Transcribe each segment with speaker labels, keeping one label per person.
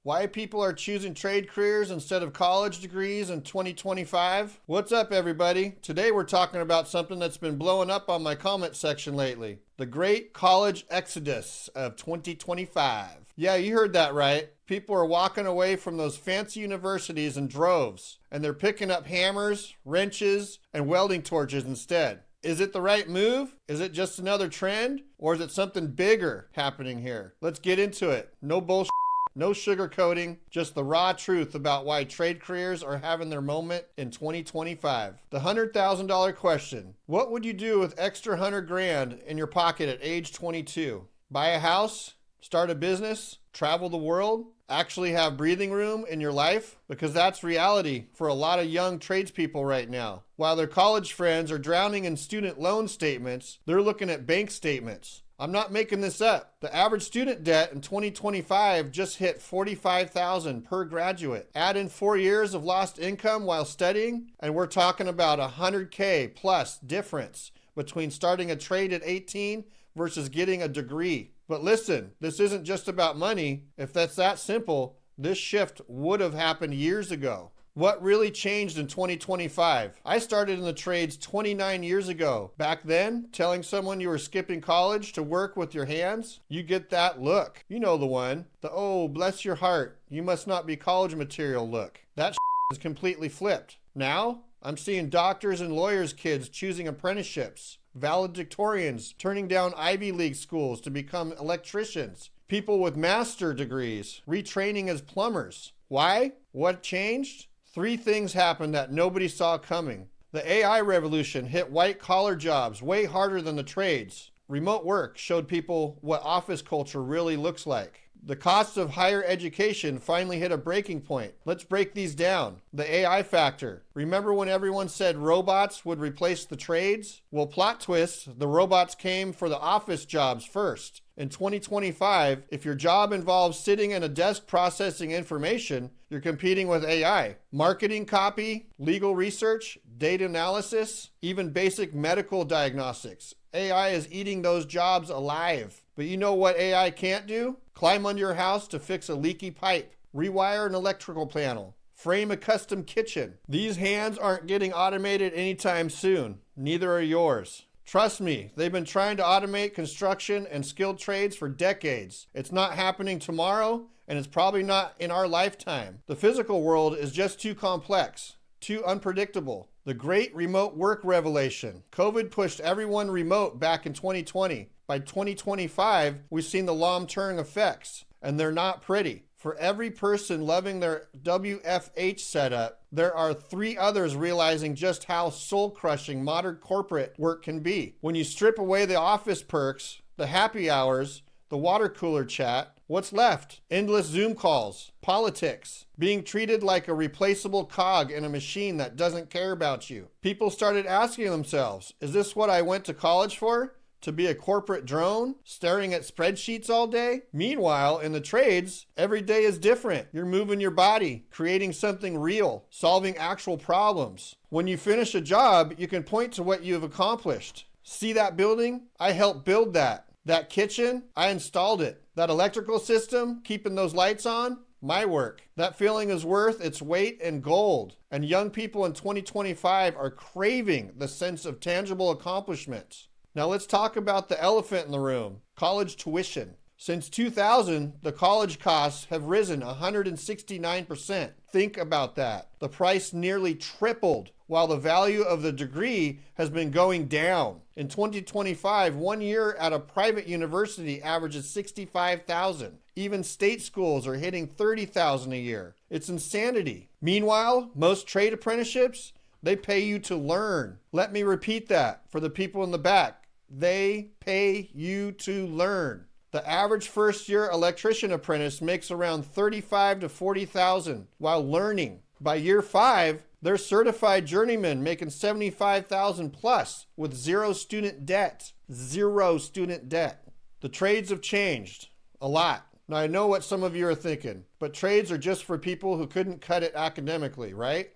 Speaker 1: Why people are choosing trade careers instead of college degrees in 2025? What's up, everybody? Today we're talking about something that's been blowing up on my comment section lately. The great college exodus of 2025. Yeah, you heard that right. People are walking away from those fancy universities in droves, and they're picking up hammers, wrenches, and welding torches instead. Is it the right move? Is it just another trend? Or is it something bigger happening here? Let's get into it. No bullshit, no sugarcoating, just the raw truth about why trade careers are having their moment in 2025. The $100,000 question. What would you do with extra 100 grand in your pocket at age 22? Buy a house? Start a business? Travel the world? Actually have breathing room in your life? Because that's reality for a lot of young tradespeople right now. While their college friends are drowning in student loan statements, they're looking at bank statements. I'm not making this up. The average student debt in 2025 just hit $45,000 per graduate. Add in 4 years of lost income while studying, and we're talking about $100K plus difference between starting a trade at 18 versus getting a degree. But listen, this isn't just about money. If that's that simple, this shift would have happened years ago. What really changed in 2025? I started in the trades 29 years ago. Back then, telling someone you were skipping college to work with your hands, you get that look. You know the one. The, oh, bless your heart, you must not be college material look. That is completely flipped. Now, I'm seeing doctors and lawyers' kids choosing apprenticeships. Valedictorians turning down Ivy League schools to become electricians. People with master degrees retraining as plumbers. Why? What changed? 3 things happened that nobody saw coming. The AI revolution hit white-collar jobs way harder than the trades. Remote work showed people what office culture really looks like. The cost of higher education finally hit a breaking point. Let's break these down. The AI factor. Remember when everyone said robots would replace the trades? Well, plot twist, the robots came for the office jobs first. In 2025, if your job involves sitting at a desk processing information, you're competing with AI. Marketing copy, legal research, data analysis, even basic medical diagnostics. AI is eating those jobs alive. But you know what AI can't do? Climb under your house to fix a leaky pipe, rewire an electrical panel, frame a custom kitchen. These hands aren't getting automated anytime soon. Neither are yours. Trust me, they've been trying to automate construction and skilled trades for decades. It's not happening tomorrow, and it's probably not in our lifetime. The physical world is just too complex, too unpredictable. The great remote work revelation. COVID pushed everyone remote back in 2020. By 2025, we've seen the long-term effects, and they're not pretty. For every person loving their WFH setup, there are 3 others realizing just how soul-crushing modern corporate work can be. When you strip away the office perks, the happy hours, the water cooler chat, what's left? Endless Zoom calls, politics, being treated like a replaceable cog in a machine that doesn't care about you. People started asking themselves, is this what I went to college for? To be a corporate drone, staring at spreadsheets all day? Meanwhile, in the trades, every day is different. You're moving your body, creating something real, solving actual problems. When you finish a job, you can point to what you've accomplished. See that building? I helped build that. That kitchen? I installed it. That electrical system, keeping those lights on? My work. That feeling is worth its weight in gold. And young people in 2025 are craving the sense of tangible accomplishments. Now let's talk about the elephant in the room, college tuition. Since 2000, the college costs have risen 169%. Think about that. The price nearly tripled, while the value of the degree has been going down. In 2025, 1 year at a private university averages $65,000. Even state schools are hitting $30,000 a year. It's insanity. Meanwhile, most trade apprenticeships, they pay you to learn. Let me repeat that for the people in the back. They pay you to learn. The average first-year electrician apprentice makes around $35,000 to $40,000 while learning. By year 5, they're certified journeymen making $75,000 plus with zero student debt. Zero student debt. The trades have changed a lot. Now, I know what some of you are thinking, but trades are just for people who couldn't cut it academically, right?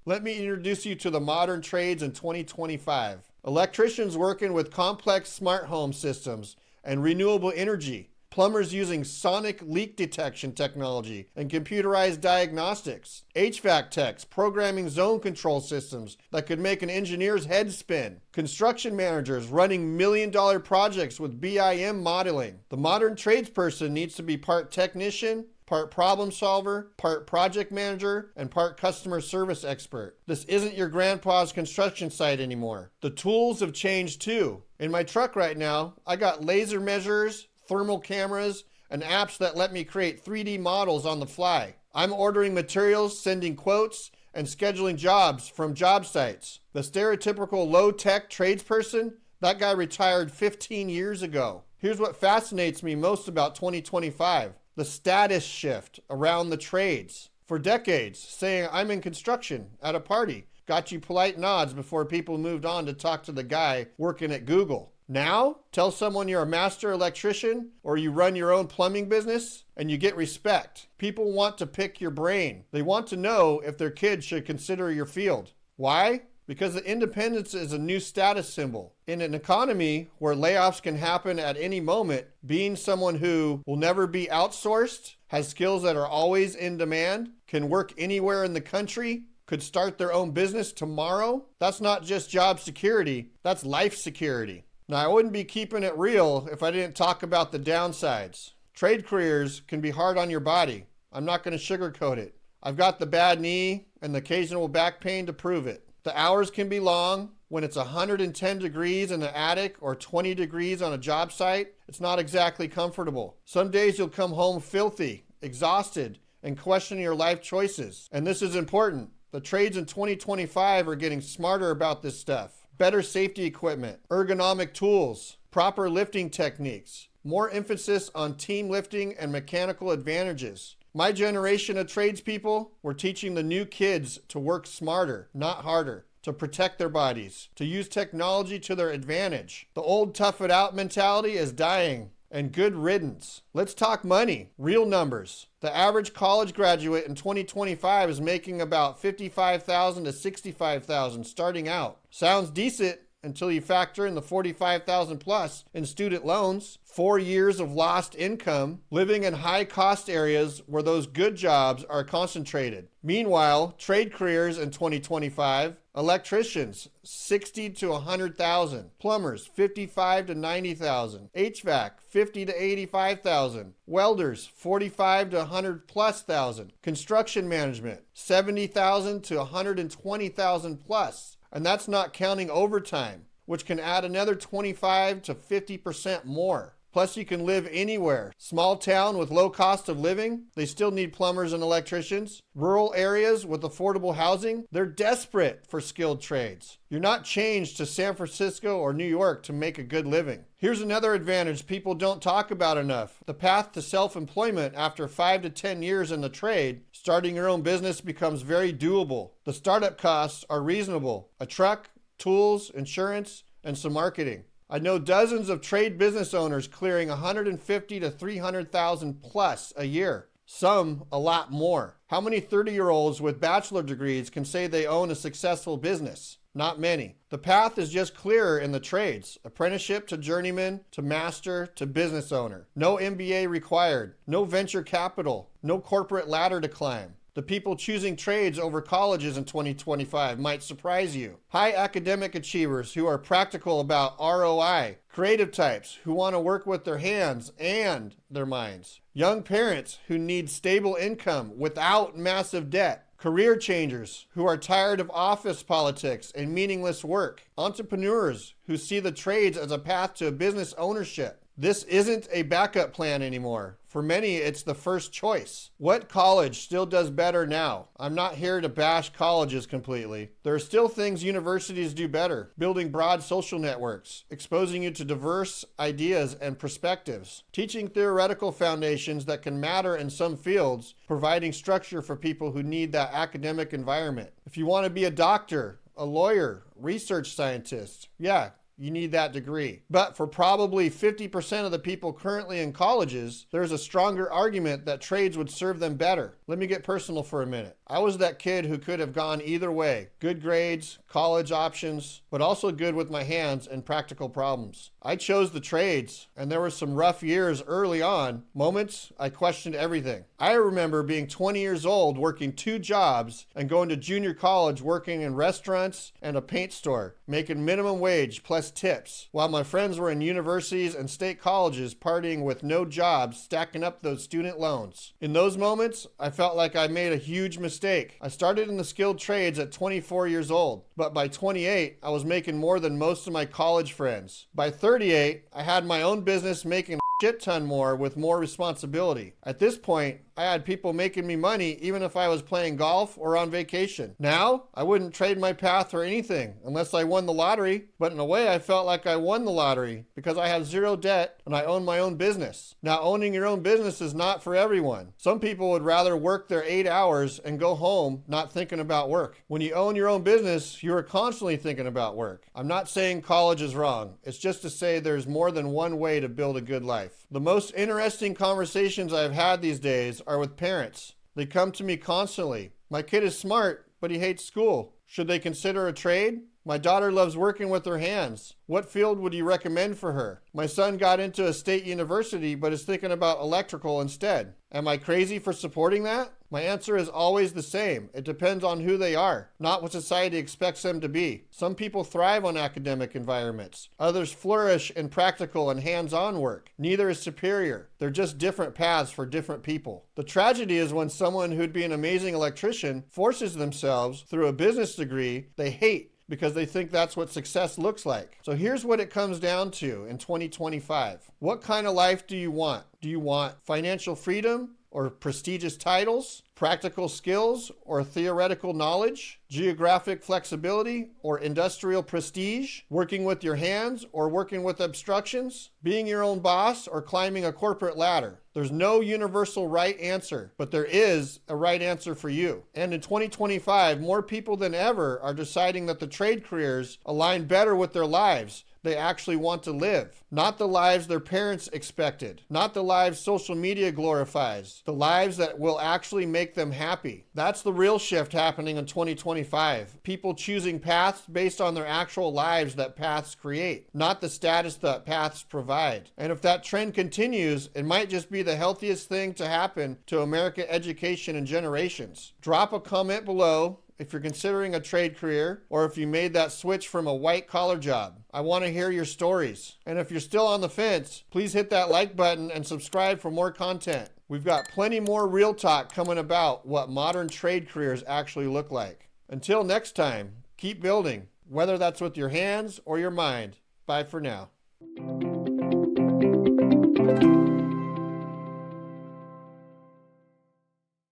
Speaker 1: Let me introduce you to the modern trades in 2025. Electricians working with complex smart home systems and renewable energy. Plumbers using sonic leak detection technology and computerized diagnostics. HVAC techs programming zone control systems that could make an engineer's head spin. Construction managers running million-dollar projects with BIM modeling. The modern tradesperson needs to be part technician, part problem solver, part project manager, and part customer service expert. This isn't your grandpa's construction site anymore. The tools have changed too. In my truck right now, I got laser measurers, thermal cameras, and apps that let me create 3D models on the fly. I'm ordering materials, sending quotes, and scheduling jobs from job sites. The stereotypical low-tech tradesperson, that guy retired 15 years ago. Here's what fascinates me most about 2025. The status shift around the trades. For decades, saying I'm in construction at a party got you polite nods before people moved on to talk to the guy working at Google. Now, tell someone you're a master electrician or you run your own plumbing business and you get respect. People want to pick your brain. They want to know if their kids should consider your field. Why? Because the independence is a new status symbol. In an economy where layoffs can happen at any moment, being someone who will never be outsourced, has skills that are always in demand, can work anywhere in the country, could start their own business tomorrow, that's not just job security, that's life security. Now, I wouldn't be keeping it real if I didn't talk about the downsides. Trade careers can be hard on your body. I'm not going to sugarcoat it. I've got the bad knee and the occasional back pain to prove it. The hours can be long. When it's 110 degrees in the attic or 20 degrees on a job site, it's not exactly comfortable. Some days you'll come home filthy, exhausted, and question your life choices. And this is important. The trades in 2025 are getting smarter about this stuff. Better safety equipment, ergonomic tools, proper lifting techniques, more emphasis on team lifting and mechanical advantages. My generation of tradespeople, we're teaching the new kids to work smarter, not harder, to protect their bodies, to use technology to their advantage. The old tough it out mentality is dying, and good riddance. Let's talk money, real numbers. The average college graduate in 2025 is making about $55,000 to $65,000 starting out. Sounds decent until you factor in the $45,000 plus in student loans, 4 years of lost income, living in high-cost areas where those good jobs are concentrated. Meanwhile, trade careers in 2025, electricians, 60 to 100,000, plumbers, 55 to 90,000, HVAC, 50 to 85,000, welders, 45 to 100 plus thousand, construction management, 70,000 to 120,000 plus. And that's not counting overtime, which can add another 25 to 50% more. Plus, you can live anywhere. Small town with low cost of living, they still need plumbers and electricians. Rural areas with affordable housing, they're desperate for skilled trades. You're not changed to San Francisco or New York to make a good living. Here's another advantage people don't talk about enough. The path to self-employment after 5 to 10 years in the trade, starting your own business becomes very doable. The startup costs are reasonable. A truck, tools, insurance, and some marketing. I know dozens of trade business owners clearing 150 to 300,000 plus a year. Some a lot more. How many 30-year-olds with bachelor degrees can say they own a successful business? Not many. The path is just clearer in the trades. Apprenticeship to journeyman, to master, to business owner. No MBA required. No venture capital. No corporate ladder to climb. The people choosing trades over colleges in 2025 might surprise you. High academic achievers who are practical about ROI. Creative types who want to work with their hands and their minds. Young parents who need stable income without massive debt. Career changers who are tired of office politics and meaningless work. Entrepreneurs who see the trades as a path to business ownership. This isn't a backup plan anymore. For many, it's the first choice. What college still does better now? I'm not here to bash colleges completely. There are still things universities do better. Building broad social networks, exposing you to diverse ideas and perspectives, teaching theoretical foundations that can matter in some fields, providing structure for people who need that academic environment. If you want to be a doctor, a lawyer, research scientist, yeah, you need that degree. But for probably 50% of the people currently in colleges, there's a stronger argument that trades would serve them better. Let me get personal for a minute. I was that kid who could have gone either way. Good grades, college options, but also good with my hands and practical problems. I chose the trades, and there were some rough years early on, moments I questioned everything. I remember being 20 years old, working 2 jobs, and going to junior college working in restaurants and a paint store, making minimum wage plus tips, while my friends were in universities and state colleges partying with no jobs, stacking up those student loans. In those moments, I felt like I made a huge mistake. I started in the skilled trades at 24 years old, but by 28, I was making more than most of my college friends. By 38, I had my own business making a shit ton more with more responsibility. At this point, I had people making me money even if I was playing golf or on vacation. Now, I wouldn't trade my path for anything unless I won the lottery, but in a way I felt like I won the lottery because I have 0 debt and I own my own business. Now, owning your own business is not for everyone. Some people would rather work their 8 hours and go home not thinking about work. When you own your own business, you are constantly thinking about work. I'm not saying college is wrong. It's just to say there's more than one way to build a good life. The most interesting conversations I've had these days are with parents. They come to me constantly. My kid is smart, but he hates school. Should they consider a trade? My daughter loves working with her hands. What field would you recommend for her? My son got into a state university, but is thinking about electrical instead. Am I crazy for supporting that? My answer is always the same. It depends on who they are, not what society expects them to be. Some people thrive on academic environments. Others flourish in practical and hands-on work. Neither is superior. They're just different paths for different people. The tragedy is when someone who'd be an amazing electrician forces themselves through a business degree they hate because they think that's what success looks like. So here's what it comes down to in 2025. What kind of life do you want? Do you want financial freedom or prestigious titles, practical skills or theoretical knowledge, geographic flexibility or industrial prestige, working with your hands or working with obstructions, being your own boss or climbing a corporate ladder? There's no universal right answer, but there is a right answer for you. And in 2025, more people than ever are deciding that the trade careers align better with their lives they actually want to live. Not the lives their parents expected. Not the lives social media glorifies. The lives that will actually make them happy. That's the real shift happening in 2025. People choosing paths based on their actual lives that paths create, not the status that paths provide. And if that trend continues, it might just be the healthiest thing to happen to American education in generations. Drop a comment below if you're considering a trade career, or if you made that switch from a white-collar job. I want to hear your stories. And if you're still on the fence, please hit that like button and subscribe for more content. We've got plenty more real talk coming about what modern trade careers actually look like. Until next time, keep building, whether that's with your hands or your mind. Bye for now.